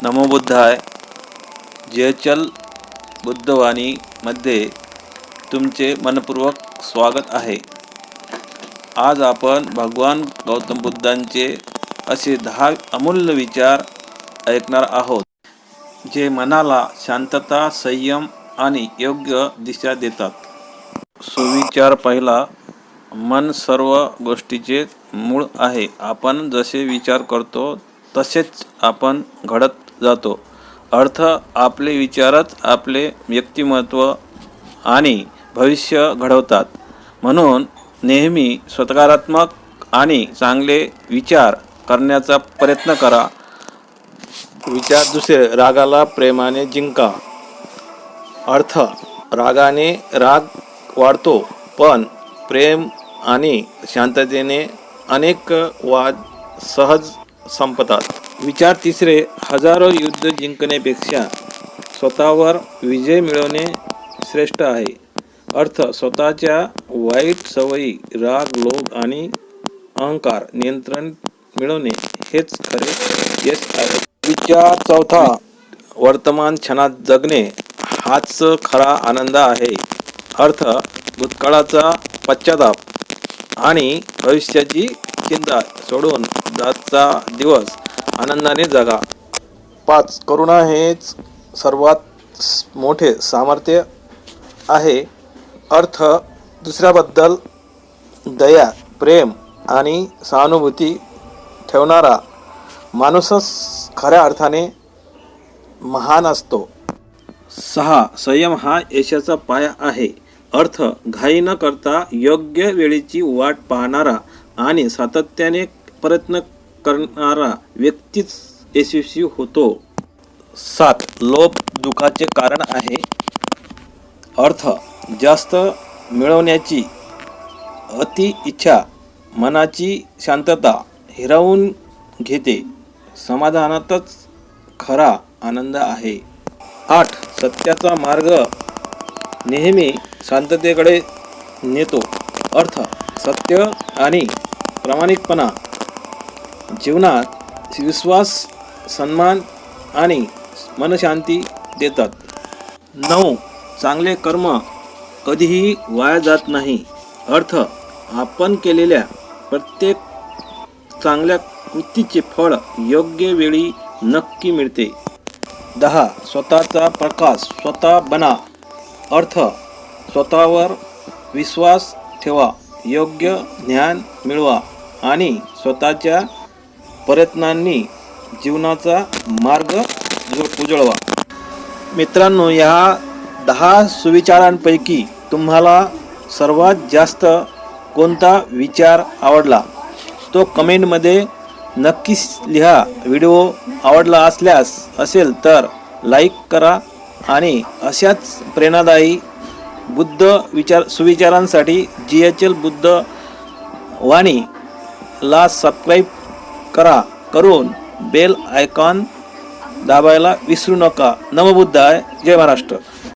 नमो बुद्धाय. जयचल बुद्धवाणीमध्ये तुमचे मनपूर्वक स्वागत आहे. आज आपण भगवान गौतम बुद्धांचे असे 10 अमूल्य विचार ऐकणार आहोत, जे मनाला शांतता, संयम आणि योग्य दिशा देतात. सुविचार पहिला. मन सर्व गोष्टीचे मूळ आहे. आपण जसे विचार करतो तसेच आपण घडत जातो. अर्थ आपले विचारच आपले व्यक्तिमत्व आणि भविष्य घडवतात. म्हणून नेहमी सकारात्मक आणि चांगले विचार करण्याचा प्रयत्न करा. विचार दुसरे. रागाला प्रेमाने जिंका. अर्थ रागाने राग वाढतो, पण प्रेम आणि शांततेने अनेक वाद सहज संपतात. विचार तिसरे. हजारो युद्ध जिंकण्यापेक्षा स्वतःवर विजय मिळवणे श्रेष्ठ आहे. अर्थ स्वतःच्या वाईट सवयी, राग, लोभ आणि अहंकार नियंत्रण मिळवणे हेच खरे यश आहे. विचार चौथा. वर्तमान क्षणात जगणे हाच खरा आनंद आहे. अर्थ भूतकाळाचा पश्चाताप आणि भविष्याची चिंता सोडून आजचा दिवस आनंदाने जगा. 5. करुणा हेच सर्वात मोठे सामर्थ्य आहे. अर्थ दुसऱ्याबद्दल दया, प्रेम आणि सहानुभूती ठेवणारा माणूसच खऱ्या अर्थाने महान असतो. 6. संयम हा यशाचा पाया आहे. अर्थ घाई न करता योग्य वेळेची वाट पाहणारा आणि सातत्याने प्रयत्न करणारा व्यक्तीच यशस्वी होतो. 7. लोभ दुःखाचे कारण आहे. अर्थ जास्त मिळवण्याची अति इच्छा मनाची शांतता हिरावून घेते. समाधानातच खरा आनंद आहे. 8. सत्याचा मार्ग नेहमी शांततेकडे नेतो. अर्थ सत्य आणि प्रामाणिकपणा जीवनात विश्वास, सन्मान आणि मनशांती देतात. 9. चांगले कर्म कधीही वाया जात नाही. अर्थ आपण केलेल्या प्रत्येक चांगल्या कृतीचे फळ योग्य वेळी नक्की मिळते. 10. स्वतःचा प्रकाश स्वतः बना. अर्थ स्वतःवर विश्वास ठेवा, योग्य ज्ञान मिळवा आणि स्वतःच्या प्रयत्नांनी जीवनाचा मार्ग उजळवा. मित्रांनो, या 10 सुविचारांपैकी तुम्हाला सर्वात जास्त कोणता विचार आवडला तो कमेंटमध्ये नक्कीच लिहा. व्हिडिओ आवडला असेल तर लाईक करा आणि अशाच प्रेरणादायी सुविचारांसाठी JHL बुद्ध वाणीला सबस्क्राईब करून बेल आयकॉन दाबायला विसरू नका. नमो बुद्धाय. जय महाराष्ट्र.